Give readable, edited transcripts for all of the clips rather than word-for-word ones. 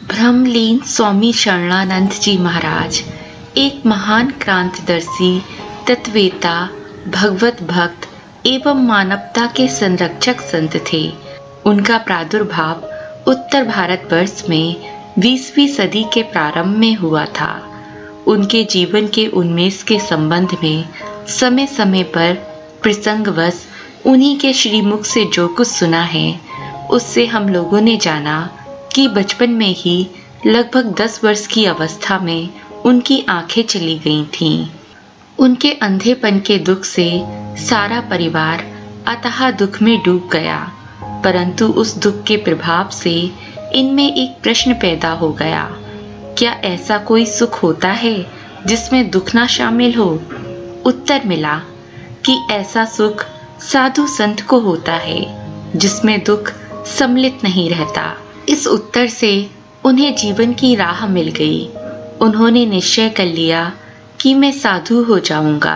ब्रह्मलीन स्वामी शरणानंद जी महाराज एक महान क्रांतिदर्शी, तत्ववेता, भगवत भक्त एवं मानवता के संरक्षक संत थे। उनका प्रादुर्भाव उत्तर भारतवर्ष में 20वीं सदी के प्रारंभ में हुआ था। उनके जीवन के उन्मेष के संबंध में समय समय पर प्रसंगवश उन्हीं के श्रीमुख से जो कुछ सुना है, उससे हम लोगों ने जाना कि बचपन में ही लगभग 10 वर्ष की अवस्था में उनकी आंखें चली गई थीं। उनके अंधेपन के दुख से सारा परिवार अथाह दुख में डूब गया, परंतु उस दुख के प्रभाव से इनमें एक प्रश्न पैदा हो गया, क्या ऐसा कोई सुख होता है जिसमें दुख ना शामिल हो? उत्तर मिला कि ऐसा सुख साधु संत को होता है जिसमें दुख सम्मिलित नहीं रहता। इस उत्तर से उन्हें जीवन की राह मिल गई। उन्होंने निश्चय कर लिया कि मैं साधु हो जाऊंगा।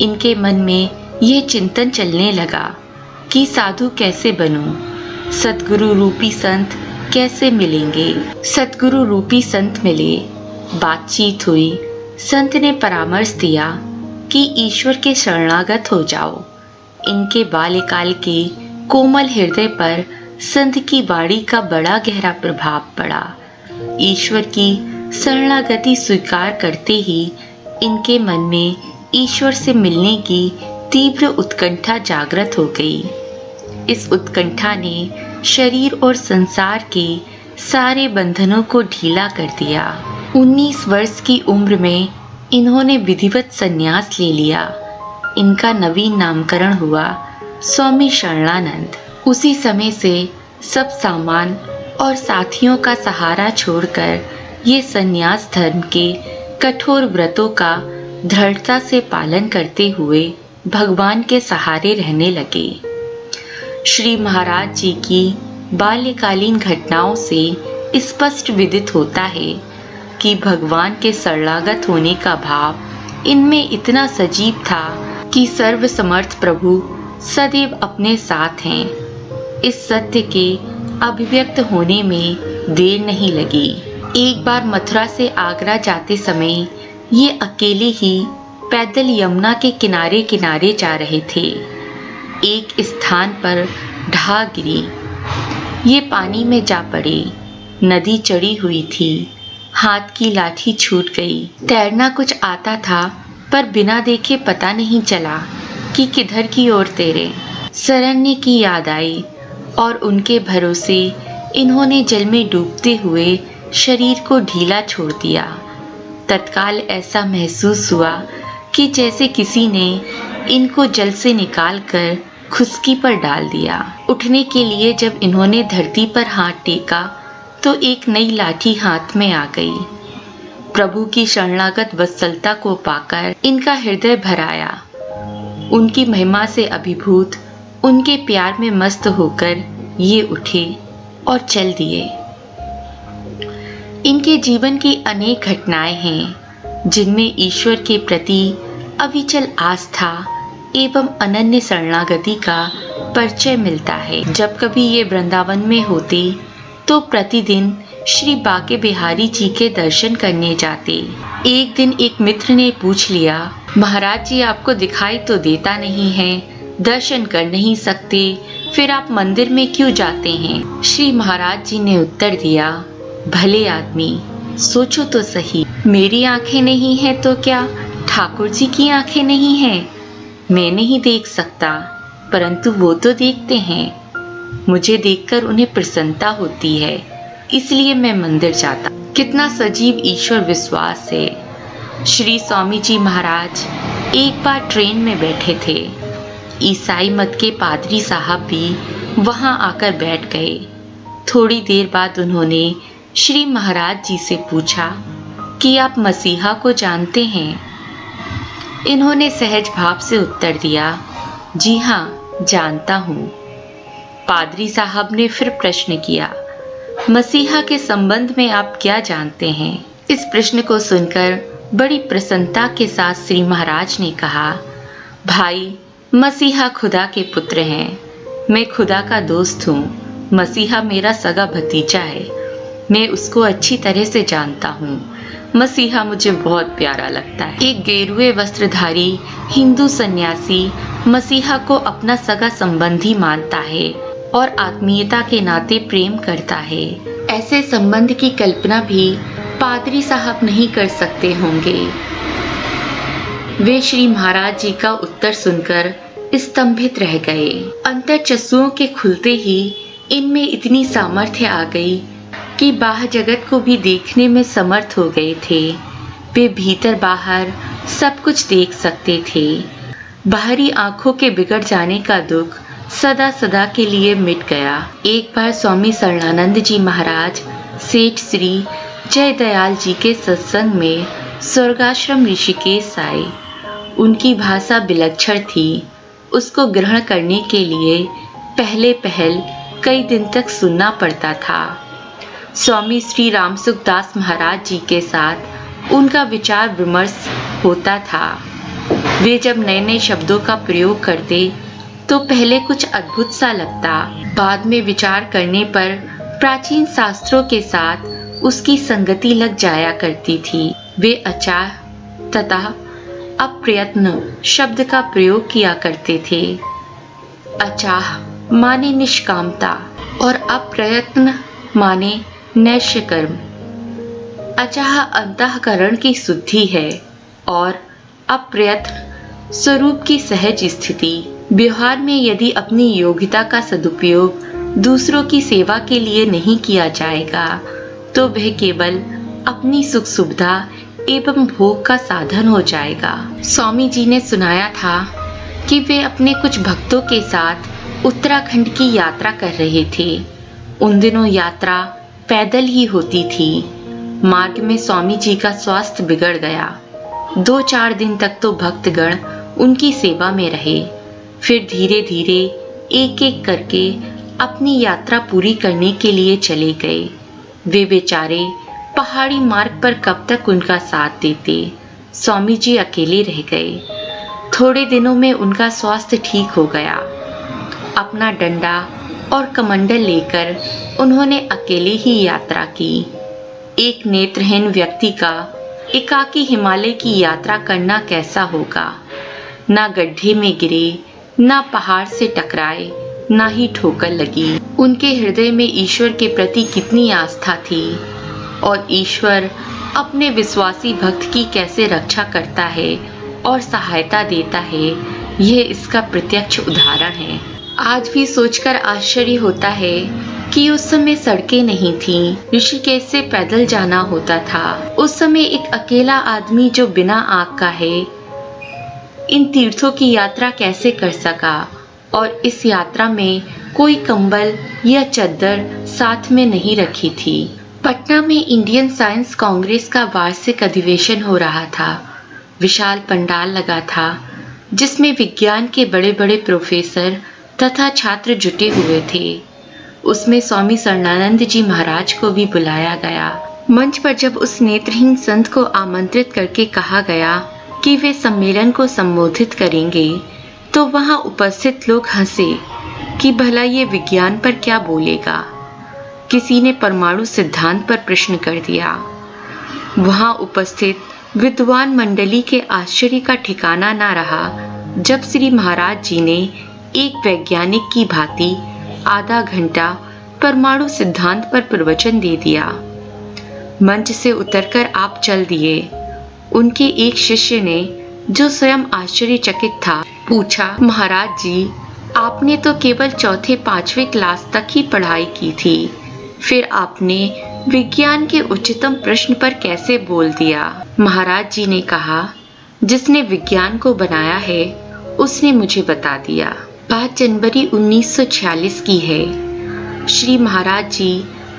इनके मन में यह चिंतन चलने लगा कि साधु कैसे बनूं, सतगुरु रूपी संत कैसे मिलेंगे। सतगुरु रूपी संत मिले, बातचीत हुई। संत ने परामर्श दिया कि ईश्वर के शरणागत हो जाओ। इनके बाल्यकाल के कोमल हृदय पर संत की वाणी का बड़ा गहरा प्रभाव पड़ा। ईश्वर की शरणागति स्वीकार करते ही इनके मन में ईश्वर से मिलने की तीव्र उत्कंठा जागृत हो गई। इस उत्कंठा ने शरीर और संसार के सारे बंधनों को ढीला कर दिया। 19 वर्ष की उम्र में इन्होंने विधिवत संन्यास ले लिया। इनका नवीन नामकरण हुआ स्वामी शरणानंद। उसी समय से सब सामान और साथियों का सहारा छोड़कर ये संन्यास धर्म के कठोर व्रतों का दृढ़ता से पालन करते हुए भगवान के सहारे रहने लगे। श्री महाराज जी की बाल्यकालीन घटनाओं से स्पष्ट विदित होता है कि भगवान के शरणागत होने का भाव इनमें इतना सजीव था कि सर्वसमर्थ प्रभु सदैव अपने साथ हैं। इस सत्य के अभिव्यक्त होने में देर नहीं लगी। एक बार मथुरा से आगरा जाते समय ये अकेले ही पैदल यमुना के किनारे किनारे जा रहे थे। एक स्थान पर ढाह गिरी। ये पानी में जा पड़े। नदी चढ़ी हुई थी। हाथ की लाठी छूट गई। तैरना कुछ आता था, पर बिना देखे पता नहीं चला कि किधर की ओर तैरे। शरण्य की याद आई और उनके भरोसे इन्होंने जल में डूबते हुए शरीर को ढीला छोड़ दिया। तत्काल ऐसा महसूस हुआ कि जैसे किसी ने इनको जल से निकालकर खुशकी पर डाल दिया। उठने के लिए जब इन्होंने धरती पर हाथ टेका तो एक नई लाठी हाथ में आ गई। प्रभु की शरणागत वत्सलता को पाकर इनका हृदय भर आया। उनकी महिमा से अभिभूत, उनके प्यार में मस्त होकर ये उठे और चल दिए। इनके जीवन की अनेक घटनाएं हैं जिनमें ईश्वर के प्रति अविचल आस्था एवं अनन्य शरणागति का परिचय मिलता है। जब कभी ये वृंदावन में होते तो प्रतिदिन श्री बाके बिहारी जी के दर्शन करने जाते। एक दिन एक मित्र ने पूछ लिया, महाराज जी आपको दिखाई तो देता नहीं है, दर्शन कर नहीं सकते, फिर आप मंदिर में क्यों जाते हैं? श्री महाराज जी ने उत्तर दिया, भले आदमी, सोचो तो सही, मेरी आंखें नहीं हैं तो क्या ठाकुर जी की आंखें नहीं हैं? मैं नहीं देख सकता, परंतु वो तो देखते हैं। मुझे देखकर उन्हें प्रसन्नता होती है, इसलिए मैं मंदिर जाता। कितना सजीव ईश्वर विश्वास है। श्री स्वामी जी महाराज एक बार ट्रेन में बैठे थे। ईसाई मत के पादरी साहब भी वहां आकर बैठ गए। थोड़ी देर बाद उन्होंने श्री महाराज जी से पूछा कि आप मसीहा को जानते हैं? इन्होंने सहज भाव से उत्तर दिया, जी हाँ, जानता हूँ। पादरी साहब ने फिर प्रश्न किया, मसीहा के संबंध में आप क्या जानते हैं? इस प्रश्न को सुनकर बड़ी प्रसन्नता के साथ श्री महाराज ने कहा, भाई, मसीहा खुदा के पुत्र हैं। मैं खुदा का दोस्त हूँ। मसीहा मेरा सगा भतीजा है। मैं उसको अच्छी तरह से जानता हूँ। मसीहा मुझे बहुत प्यारा लगता है। एक गेरुए वस्त्रधारी हिंदू सन्यासी मसीहा को अपना सगा संबंधी मानता है और आत्मीयता के नाते प्रेम करता है। ऐसे संबंध की कल्पना भी पादरी साहब नहीं कर सकते होंगे। वे श्री महाराज जी का उत्तर सुनकर स्तंभित रह गए। अंतर्चक्षुओं के खुलते ही इनमें इतनी सामर्थ्य आ गई कि बाह्य जगत को भी देखने में समर्थ हो गए थे। वे भीतर बाहर सब कुछ देख सकते थे। बाहरी आंखों के बिगड़ जाने का दुख सदा सदा के लिए मिट गया। एक बार स्वामी शरणानंद जी महाराज सेठ श्री जयदयाल जी के सत्संग में स्वर्गाश्रम ऋषिकेश आए। उनकी भाषा विलक्षण थी। उसको ग्रहण करने के लिए पहले कई दिन तक सुनना पड़ता था। स्वामी श्री रामसुखदास महाराज जी के साथ उनका विचार विमर्श होता था। वे जब नए नए शब्दों का प्रयोग करते तो पहले कुछ अद्भुत सा लगता, बाद में विचार करने पर प्राचीन शास्त्रों के साथ उसकी संगति लग जाया करती थी। वे अचाह तथा अप्रयत्न शब्द का प्रयोग किया करते थे। अचाह माने निष्कामता और अप्रयत्न माने नैष्य कर्म। अचाह अंतःकरण की शुद्धि है और अप्रयत्न स्वरूप की सहज स्थिति। व्यवहार में यदि अपनी योग्यता का सदुपयोग दूसरों की सेवा के लिए नहीं किया जाएगा तो वह केवल अपनी सुख सुविधा एवं भोग का साधन हो जाएगा। स्वामी जी ने सुनाया था कि वे अपने कुछ भक्तों के साथ उत्तराखंड की यात्रा कर रहे थे। उन दिनों यात्रा पैदल ही होती थी। मार्ग में स्वामी जी का स्वास्थ्य बिगड़ गया। 2-4 दिन तक तो भक्तगण उनकी सेवा में रहे। फिर धीरे धीरे एक एक करके अपनी यात्रा पूरी करने के लिए चले गए। वे बेचारे पहाड़ी मार्ग पर कब तक उनका साथ देते। स्वामी जी अकेले रह गए। थोड़े दिनों में उनका स्वास्थ्य ठीक हो गया। अपना डंडा और कमंडल लेकर उन्होंने अकेले ही यात्रा की। एक नेत्रहीन व्यक्ति का एकाकी हिमालय की यात्रा करना कैसा होगा। ना गड्ढे में गिरे, ना पहाड़ से टकराए, ना ही ठोकर लगी। उनके हृदय में ईश्वर के प्रति कितनी आस्था थी और ईश्वर अपने विश्वासी भक्त की कैसे रक्षा करता है और सहायता देता है, यह इसका प्रत्यक्ष उदाहरण है। आज भी सोचकर आश्चर्य होता है कि उस समय सड़कें नहीं थीं। ऋषिकेश से पैदल जाना होता था। उस समय एक अकेला आदमी जो बिना आँख का है इन तीर्थों की यात्रा कैसे कर सका। और इस यात्रा में कोई कंबल या चद्दर साथ में नहीं रखी थी। पटना में इंडियन साइंस कांग्रेस का वार्षिक अधिवेशन हो रहा था। विशाल पंडाल लगा था जिसमें विज्ञान के बड़े बड़े प्रोफेसर तथा छात्र जुटे हुए थे। उसमें स्वामी शरणानंद जी महाराज को भी बुलाया गया। मंच पर जब उस नेत्रहीन संत को आमंत्रित करके कहा गया कि वे सम्मेलन को संबोधित करेंगे तो वहां उपस्थित लोग हंसे कि भला ये विज्ञान पर क्या बोलेगा। किसी ने परमाणु सिद्धांत पर प्रश्न कर दिया। वहां उपस्थित विद्वान मंडली के आश्चर्य का ठिकाना ना रहा जब श्री महाराज जी ने एक वैज्ञानिक की भांति आधा घंटा परमाणु सिद्धांत पर प्रवचन दे दिया। मंच से उतरकर आप चल दिए। उनके एक शिष्य ने, जो स्वयं आश्चर्यचकित था, पूछा, महाराज जी, आपने तो केवल 4-5वीं क्लास तक ही पढ़ाई की थी, फिर आपने विज्ञान के उच्चतम प्रश्न पर कैसे बोल दिया। महाराज जी ने कहा, जिसने विज्ञान को बनाया है उसने मुझे बता दिया। 5 जनवरी 1946 की है। श्री महाराज जी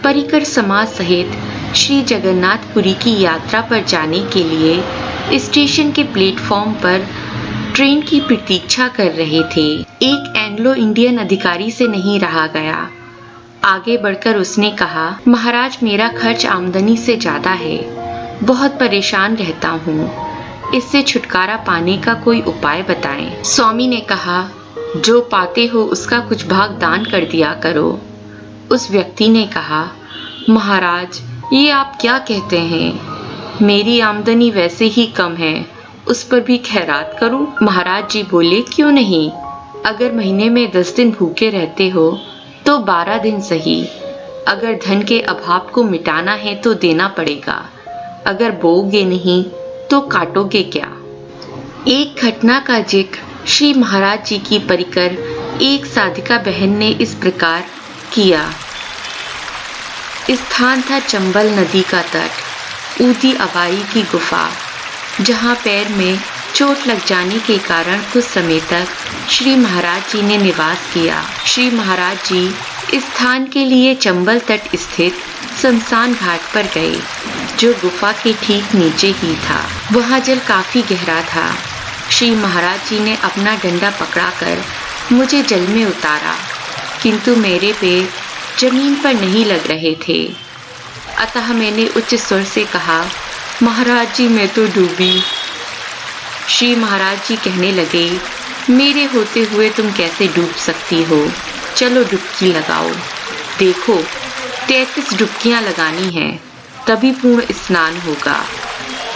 परिकर समाज सहित श्री जगन्नाथपुरी की यात्रा पर जाने के लिए स्टेशन के प्लेटफॉर्म पर ट्रेन की प्रतीक्षा कर रहे थे। एक एंग्लो इंडियन अधिकारी से नहीं रहा गया। आगे बढ़कर उसने कहा, महाराज, मेरा खर्च आमदनी से ज्यादा है, बहुत परेशान रहता हूँ, इससे छुटकारा पाने का कोई उपाय बताएं। स्वामी ने कहा, जो पाते हो उसका कुछ भाग दान कर दिया करो। उस व्यक्ति ने कहा, महाराज, ये आप क्या कहते हैं? मेरी आमदनी वैसे ही कम है, उस पर भी खैरात करूं? महाराज जी बोले, क्यों नहीं? अगर महीने में 10 दिन भूखे रहते हो तो 12 दिन सही। अगर धन के अभाव को मिटाना है तो देना पड़ेगा। अगर बोओगे नहीं तो काटोगे क्या? एक घटना का जिक्र श्री महाराज जी की परिकर एक साधिका बहन ने इस प्रकार किया। स्थान था चंबल नदी का तट, ऊदी अबाई की गुफा, जहाँ पैर में चोट लग जाने के कारण कुछ समय तक श्री महाराज जी ने निवास किया। श्री महाराज जी इस स्थान के लिए चंबल तट स्थित शमशान घाट पर गए, जो गुफा के ठीक नीचे ही था। वहाँ जल काफी गहरा था। श्री महाराज जी ने अपना डंडा पकड़ाकर मुझे जल में उतारा, किंतु मेरे पैर जमीन पर नहीं लग रहे थे। अतः मैंने उच्च स्वर से कहा, महाराज जी, मैं तो डूबी। श्री महाराज जी कहने लगे, मेरे होते हुए तुम कैसे डूब सकती हो? चलो डुबकी लगाओ। देखो, 33 डुबकियां लगानी हैं, तभी पूर्ण स्नान होगा।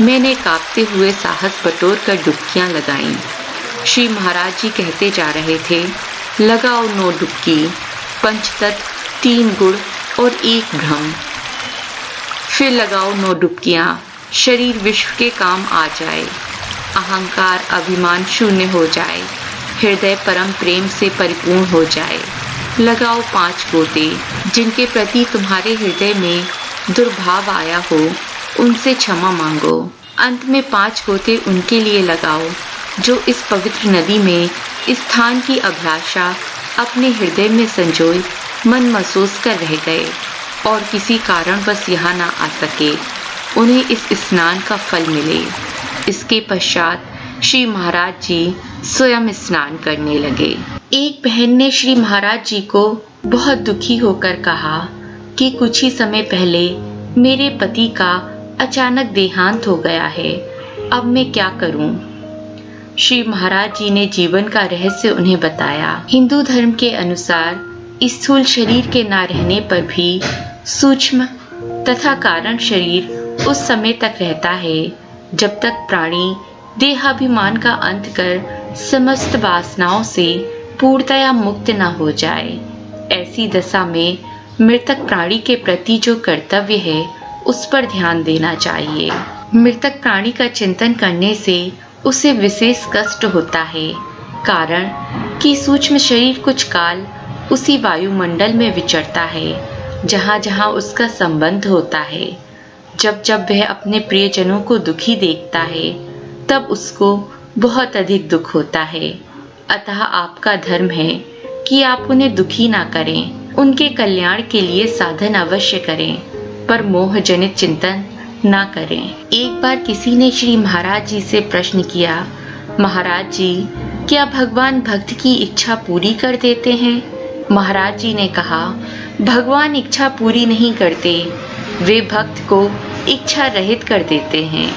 मैंने कांपते हुए साहस बटोर कर डुबकियां लगाईं। श्री महाराज जी कहते जा रहे थे, लगाओ 9 डुबकी, पंचतत्व, 3 गुण और 1 ब्रह्म। फिर लगाओ 9 डुबकियां, शरीर विश्व के काम आ जाए, अहंकार अभिमान शून्य हो जाए, हृदय परम प्रेम से परिपूर्ण हो जाए। लगाओ 5 गोते, जिनके प्रति तुम्हारे हृदय में दुर्भाव आया हो, उनसे क्षमा मांगो। अंत में 5 गोते उनके लिए लगाओ जो इस पवित्र नदी में स्थान की अभिलाषा अपने हृदय में संजोए मन महसूस कर रह गए और किसी कारणवश यहाँ ना आ सके, उन्हें इस स्नान का फल मिले। इसके पश्चात श्री महाराज जी स्वयं स्नान करने लगे। एक बहन ने श्री महाराज जी को बहुत दुखी होकर कहा कि कुछ ही समय पहले मेरे पति का अचानक देहांत हो गया है, अब मैं क्या करूं? श्री महाराज जी ने जीवन का रहस्य उन्हें बताया। हिंदू धर्म के अनुसार स्थूल शरीर के ना रहने पर भी सूक्ष्म तथा कारण शरीर उस समय तक रहता है जब तक प्राणी देहाभिमान का अंत कर समस्त वासनाओं से पूर्णतया मुक्त न हो जाए। ऐसी दशा में मृतक प्राणी के प्रति जो कर्तव्य है उस पर ध्यान देना चाहिए। मृतक प्राणी का चिंतन करने से उसे विशेष कष्ट होता है, कारण कि सूक्ष्म शरीर कुछ काल उसी वायुमंडल में विचरता है जहाँ जहाँ उसका संबंध होता है। जब जब वह अपने प्रियजनों को दुखी देखता है तब उसको बहुत अधिक दुख होता है। अतः आपका धर्म है कि आप उन्हें दुखी ना करें, उनके कल्याण के लिए साधन अवश्य करें, पर मोह जनित चिंतन ना करें। एक बार किसी ने श्री महाराज जी से प्रश्न किया, महाराज जी, क्या भगवान भक्त की इच्छा पूरी कर देते हैं? महाराज जी ने कहा, भगवान इच्छा पूरी नहीं करते, वे भक्त को इच्छा रहित कर देते हैं।